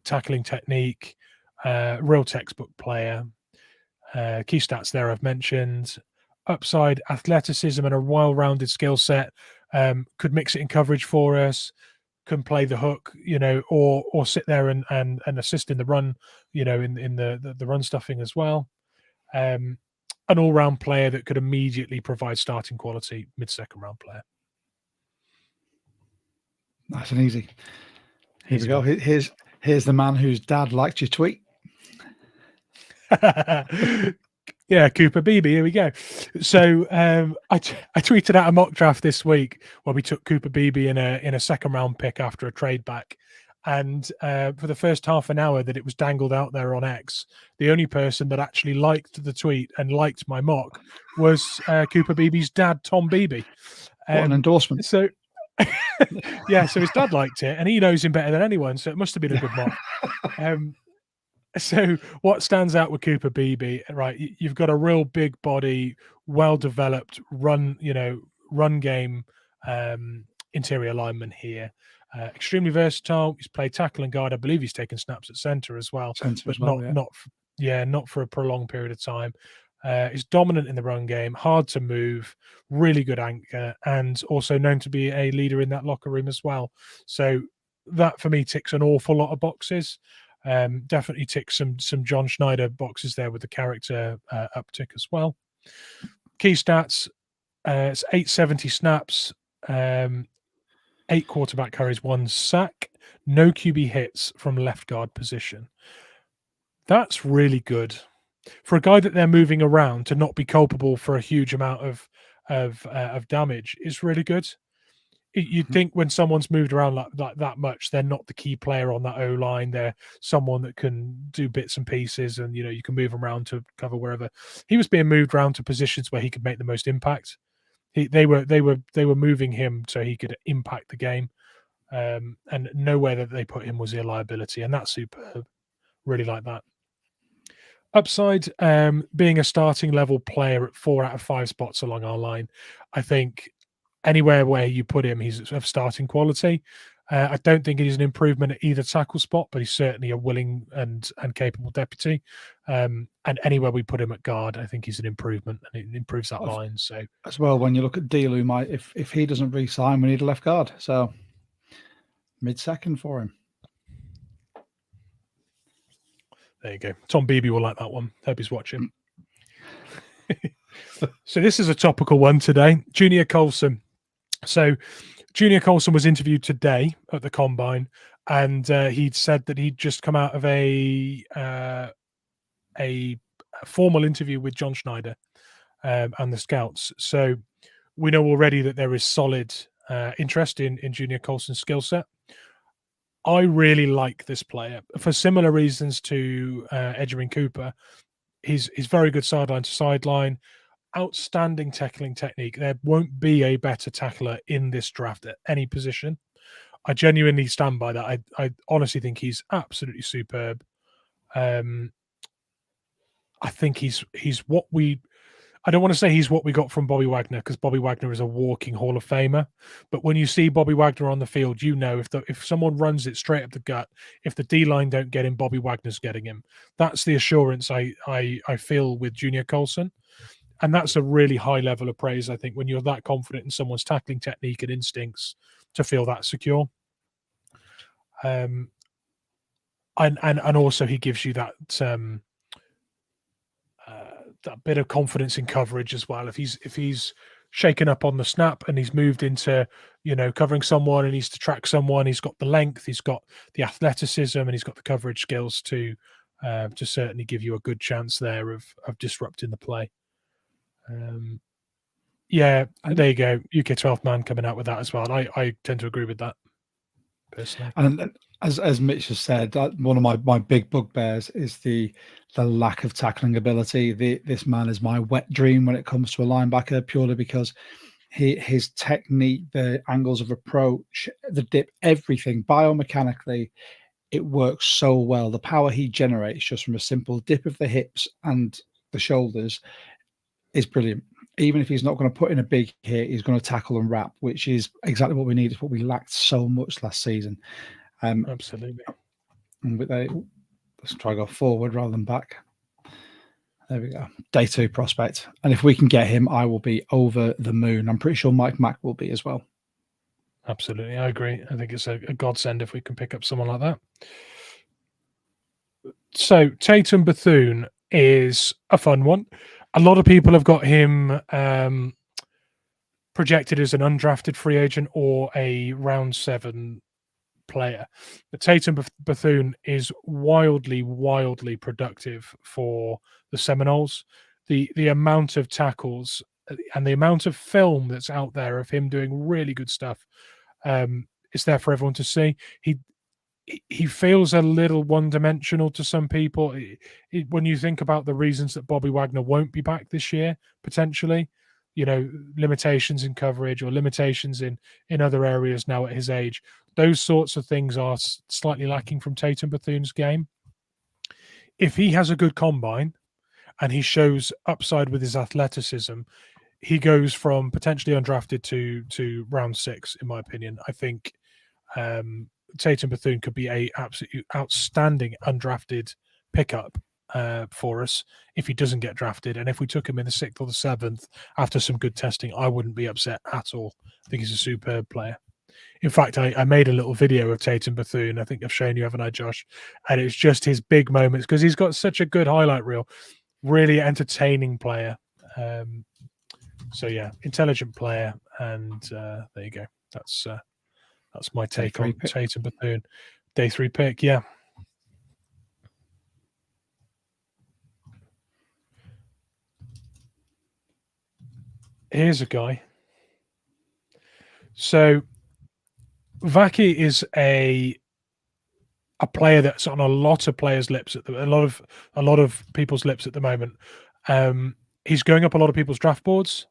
tackling technique, real textbook player. Key stats there I've mentioned. Upside athleticism and a well-rounded skill set. Could mix it in coverage for us. Can play the hook, or sit there and assist in the run, in the run stuffing as well. An all-round player that could immediately provide starting quality, mid-second round player. Nice and easy. Here we go. Here's the man whose dad liked your tweet. Yeah, Cooper Beebe. Here we go. So I tweeted out a mock draft this week where we took Cooper Beebe in a second round pick after a trade back, and for the first half an hour that it was dangled out there on X, the only person that actually liked the tweet and liked my mock was Cooper Beebe's dad, Tom Beebe. What an endorsement! So yeah, so his dad liked it, and he knows him better than anyone, so it must have been a good mock. So what stands out with Cooper Beebe, right? You've got a real big body, well-developed run game interior lineman here. Extremely versatile. He's played tackle and guard. I believe he's taken snaps at center as well, not for a prolonged period of time. He's dominant in the run game, hard to move, really good anchor, and also known to be a leader in that locker room as well. So that for me ticks an awful lot of boxes. Definitely ticks some John Schneider boxes there with the character uptick as well. Key stats: it's 870 snaps, 8 quarterback carries, 1 sack, no QB hits from left guard position. That's really good for a guy that they're moving around to not be culpable for a huge amount of damage. Is really good. You'd think when someone's moved around like that much, they're not the key player on that O line. They're someone that can do bits and pieces, and you can move them around to cover wherever. He was being moved around to positions where he could make the most impact. They were moving him so he could impact the game, and nowhere that they put him was a liability, and that's superb. Really like that. Upside, being a starting level player at 4 out of 5 spots along our line. I think anywhere where you put him, he's of starting quality. I don't think he's an improvement at either tackle spot, but he's certainly a willing and capable deputy. And anywhere we put him at guard, I think he's an improvement, and it improves that line. So as well, when you look at Deal, who might, if he doesn't re-sign, we need a left guard. So mid-second for him. There you go. Tom Beebe will like that one. Hope he's watching. So this is a topical one today. Junior Colson. So Junior Colson was interviewed today at the Combine, and he'd said that he'd just come out of a formal interview with John Schneider and the scouts. So we know already that there is solid interest in Junior Colson's skill set. I really like this player for similar reasons to Edgerrin Cooper. He's very good sideline to sideline. Outstanding tackling technique. There won't be a better tackler in this draft at any position. I genuinely stand by that. I honestly think he's absolutely superb. I think he's what we. I don't want to say he's what we got from Bobby Wagner, because Bobby Wagner is a walking Hall of Famer. But when you see Bobby Wagner on the field, you know if someone runs it straight up the gut, if the D line don't get him, Bobby Wagner's getting him. That's the assurance I feel with Junior Colson, and that's a really high level of praise. I think when you're that confident in someone's tackling technique and instincts, to feel that secure. And also he gives you that that bit of confidence in coverage as well. If he's shaken up on the snap and he's moved into, covering someone and he's to track someone, he's got the length, he's got the athleticism, and he's got the coverage skills to certainly give you a good chance there of disrupting the play. There you go. UK 12th man coming out with that as well. And I tend to agree with that personally. And as Mitch has said, one of my big bugbears is the lack of tackling ability. This man is my wet dream when it comes to a linebacker, purely because his technique, the angles of approach, the dip, everything biomechanically, it works so well. The power he generates just from a simple dip of the hips and the shoulders is brilliant. Even if he's not going to put in a big hit, he's going to tackle and wrap, which is exactly what we need. It's what we lacked so much last season. Absolutely. And let's try to go forward rather than back. There we go. Day 2 prospect. And if we can get him, I will be over the moon. I'm pretty sure Mike Mack will be as well. Absolutely. I agree. I think it's a godsend if we can pick up someone like that. So Tatum Bethune is a fun one. A lot of people have got him projected as an undrafted free agent or a round 7 player. But Tatum Bethune is wildly productive for the Seminoles. The amount of tackles and the amount of film that's out there of him doing really good stuff is there for everyone to see. He feels a little one-dimensional to some people. When you think about the reasons that Bobby Wagner won't be back this year, potentially, limitations in coverage or limitations in other areas now at his age, those sorts of things are slightly lacking from Tatum Bethune's game. If he has a good combine and he shows upside with his athleticism, he goes from potentially undrafted to round 6, in my opinion. I think Tatum Bethune could be a absolutely outstanding undrafted pickup for us if he doesn't get drafted. And if we took him in the 6th or the 7th after some good testing, I wouldn't be upset at all. I think he's a superb player. In fact, I made a little video of Tatum Bethune. I think I've shown you, haven't I, Josh? And it's just his big moments, because he's got such a good highlight reel. Really entertaining player. So yeah, intelligent player. And there you go. That's my take on Tatum Bethune. Day 3 pick, yeah. Here's a guy. So Vaki is a player that's on a lot of players' lips a lot of people's lips at the moment. He's going up a lot of people's draft boards.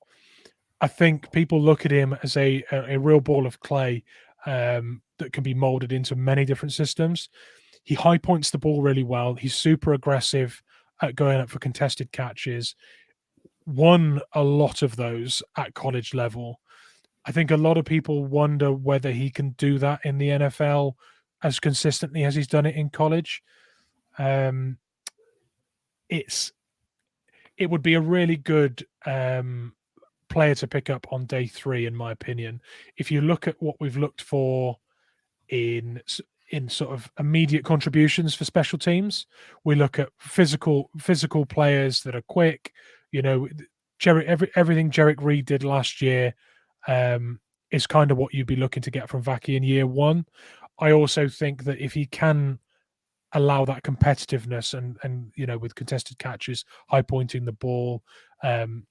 I think people look at him as a real ball of clay that can be molded into many different systems. He high points the ball really well. He's super aggressive at going up for contested catches. Won a lot of those at college level. I think a lot of people wonder whether he can do that in the NFL as consistently as he's done it in college. It would be a really good player to pick up on day 3, in my opinion. If you look at what we've looked for in sort of immediate contributions for special teams, we look at physical players that are quick. Everything Jerick Reed did last year is kind of what you'd be looking to get from Vaki in year 1. I also think that if he can allow that competitiveness and with contested catches, high pointing the ball,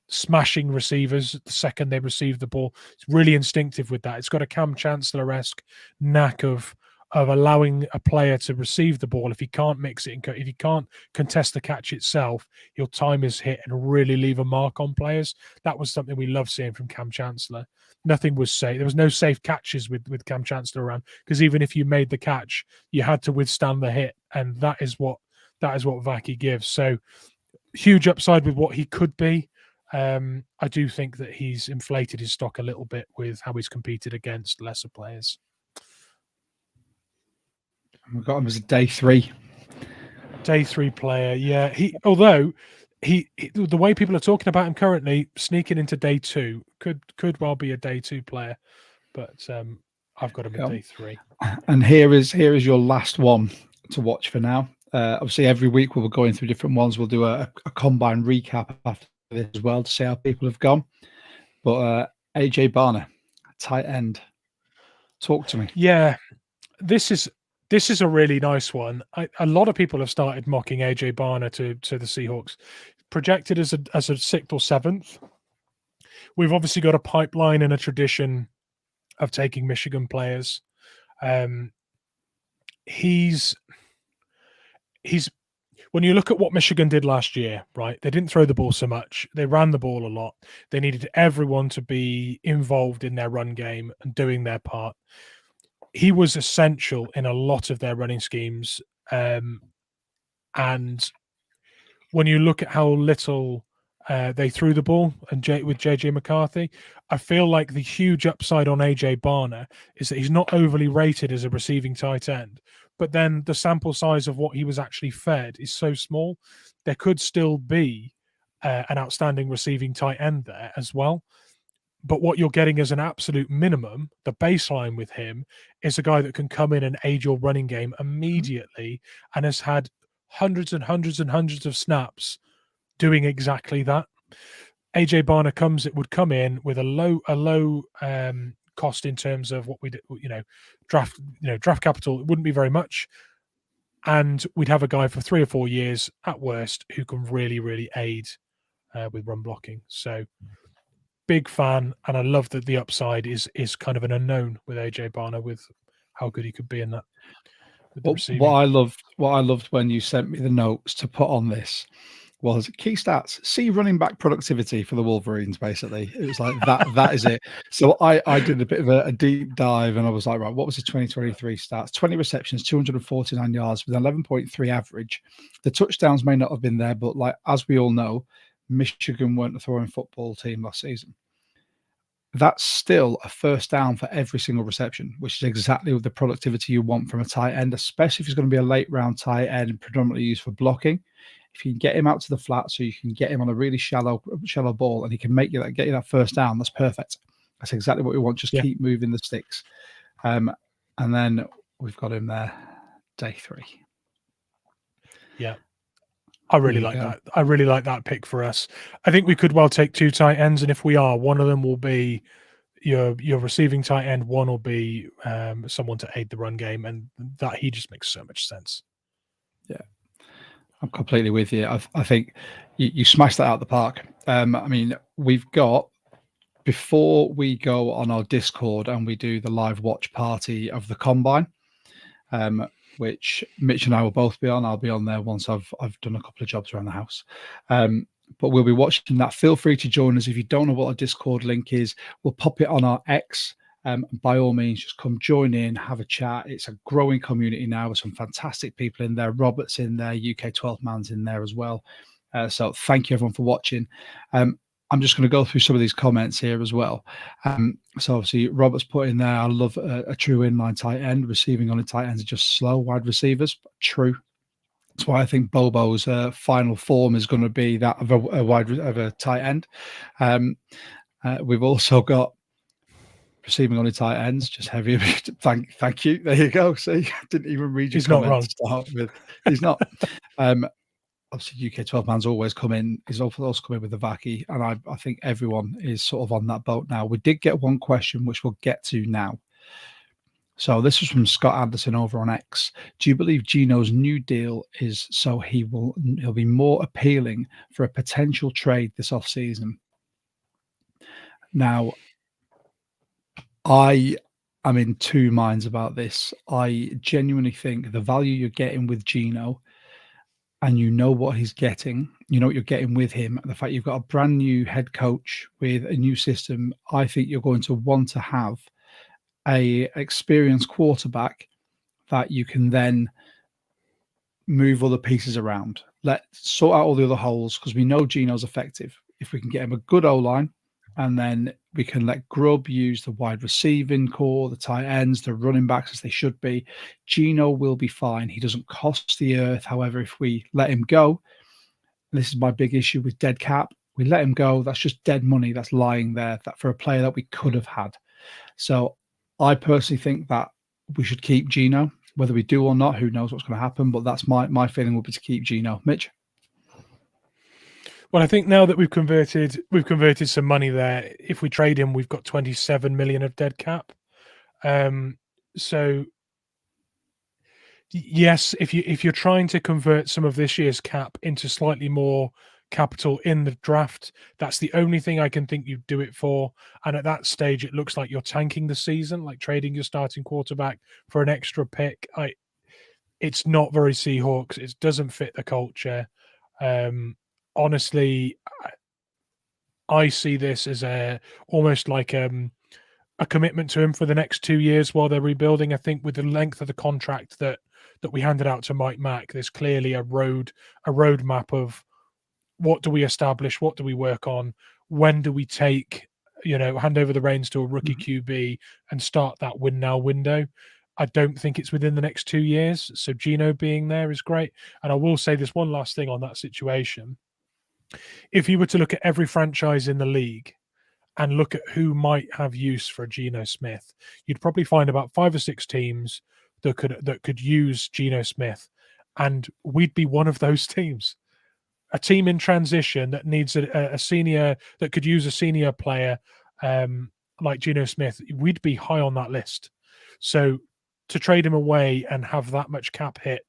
smashing receivers the second they receive the ball, it's really instinctive with that. It's got a Cam Chancellor-esque knack of of allowing a player to receive the ball. If he can't mix it, if he can't contest the catch itself, he'll time his hit and really leave a mark on players. That was something we love seeing from Cam Chancellor. Nothing was safe. There was no safe catches with Cam Chancellor around, because even if you made the catch, you had to withstand the hit, and that is what Vaki gives. So huge upside with what he could be. I do think that he's inflated his stock a little bit with how he's competed against lesser players. We've got him as a day 3. Day 3 player, yeah. Although the way people are talking about him currently, sneaking into day 2 could well be a day 2 player, but I've got him at day 3. And here is your last one to watch for now. Obviously, every week we'll be going through different ones. We'll do a combine recap after this as well to see how people have gone. But AJ Barner, tight end, talk to me. Yeah, this is a really nice one. A lot of people have started mocking AJ Barner to the Seahawks, projected as a 6th or 7th. We've obviously got a pipeline and a tradition of taking Michigan players. He's when you look at what Michigan did last year, right? They didn't throw the ball so much. They ran the ball a lot. They needed everyone to be involved in their run game and doing their part. He was essential in a lot of their running schemes. And when you look at how little they threw the ball and with JJ McCarthy, I feel like the huge upside on AJ Barner is that he's not overly rated as a receiving tight end, but then the sample size of what he was actually fed is so small. There could still be an outstanding receiving tight end there as well. But what you're getting as an absolute minimum, the baseline with him, is a guy that can come in and aid your running game immediately and has had hundreds and hundreds and hundreds of snaps doing exactly that. AJ Barner would come in with a low cost in terms of what we draft capital. It wouldn't be very much, and we'd have a guy for 3 or 4 years at worst who can really, really aid with run blocking. So big fan, and I love that the upside is kind of an unknown with AJ Barner, with how good he could be in that. What I loved when you sent me the notes to put on this was key stats, see running back productivity for the Wolverines. Basically, it was like that is it. So I did a bit of a deep dive, and I was like, right, what was the 2023 stats? 20 receptions, 249 yards with 11.3 average. The touchdowns may not have been there, but like as we all know, Michigan weren't a throwing football team last season. That's still a first down for every single reception, which is exactly the productivity you want from a tight end, especially if it's going to be a late round tight end, predominantly used for blocking. If you can get him out to the flat, so you can get him on a really shallow ball, and he can get you that first down, that's perfect. That's exactly what we want. Just keep moving the sticks. And then we've got him there, day 3. Yeah. I really like that. I really like that pick for us. I think we could well take 2 tight ends, and if we are, one of them will be your receiving tight end, one will be someone to aid the run game, and that he just makes so much sense. Yeah, I'm completely with you. I think you smashed that out of the park. I mean, we've got, before we go on our Discord and we do the live watch party of the combine, which Mitch and I will both be on. I'll be on there once I've done a couple of jobs around the house. But we'll be watching that. Feel free to join us. If you don't know what our Discord link is, we'll pop it on our X. By all means, just come join in, have a chat. It's a growing community now with some fantastic people in there. Robert's in there, UK 12 Man's in there as well. So thank you everyone for watching. I'm just going to go through some of these comments here as well. So obviously Robert's put in there, I love a true inline tight end. Receiving on the tight ends are just slow wide receivers. True. That's why I think Bobo's final form is going to be that of a tight end. We've also got receiving on the tight ends, just heavy. Thank you. There you go. See, I didn't even read your comment to start with. He's not. Obviously, UK 12 Man's always come in. He's also come in with the Vaki, and I think everyone is sort of on that boat now. We did get one question, which we'll get to now. So this is from Scott Anderson over on X. Do you believe Gino's new deal is so he'll be more appealing for a potential trade this offseason? Now, I I'm in two minds about this. I genuinely think the value you're getting with Gino, and you know what he's getting, you know what you're getting with him, and the fact you've got a brand new head coach with a new system, I think you're going to want to have a experienced quarterback that you can then move other pieces around. Let's sort out all the other holes because we know Gino's effective. If we can get him a good O-line, and then we can let Grubb use the wide receiving core, the tight ends, the running backs as they should be, Gino will be fine. He doesn't cost the earth. However, if we let him go, and this is my big issue with dead cap, we let him go, that's just dead money that's lying there that for a player that we could have had. So I personally think that we should keep Gino. Whether we do or not, who knows what's going to happen, but that's my feeling would be to keep Gino. Mitch? Well, I think now that we've converted some money there. If we trade him, we've got 27 million of dead cap. So yes, if you're trying to convert some of this year's cap into slightly more capital in the draft, that's the only thing I can think you'd do it for. And at that stage, it looks like you're tanking the season, like trading your starting quarterback for an extra pick. It's not very Seahawks. It doesn't fit the culture. Honestly, I see this as almost like a commitment to him for the next 2 years while they're rebuilding. I think with the length of the contract that we handed out to Mike Mack, there's clearly a roadmap of what do we establish, what do we work on, when do we hand over the reins to a rookie QB and start that win now window. I don't think it's within the next 2 years. So Gino being there is great. And I will say this one last thing on that situation. If you were to look at every franchise in the league and look at who might have use for Geno Smith, you'd probably find about 5 or 6 teams that could use Geno Smith, and we'd be one of those teams. A team in transition that needs a senior, that could use a senior player like Geno Smith, we'd be high on that list. So to trade him away and have that much cap hit,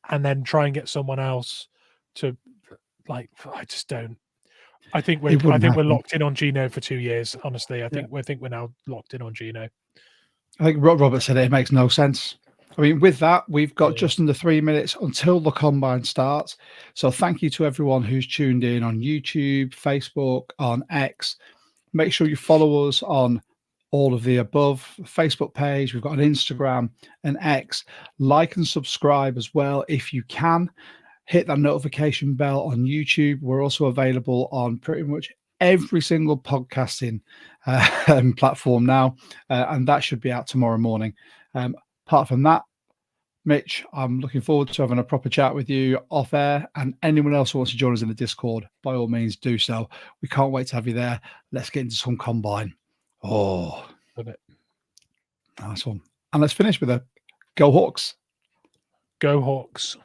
and then try and get someone else to, I just don't. I think we're locked in on Gino for 2 years. Honestly, I think we're now locked in on Gino. I think Robert said it makes no sense. I mean, with that, we've got just under 3 minutes until the combine starts. So thank you to everyone who's tuned in on YouTube, Facebook, on X. Make sure you follow us on all of the above. Facebook page, we've got an Instagram and X. Like and subscribe as well if you can. Hit that notification bell on YouTube. We're also available on pretty much every single podcasting platform now, and that should be out tomorrow morning. Apart from that, Mitch, I'm looking forward to having a proper chat with you off air, and anyone else who wants to join us in the Discord, by all means do so. We can't wait to have you there. Let's get into some combine. Oh, love it. Nice one. And let's finish with a Go Hawks. Go Hawks.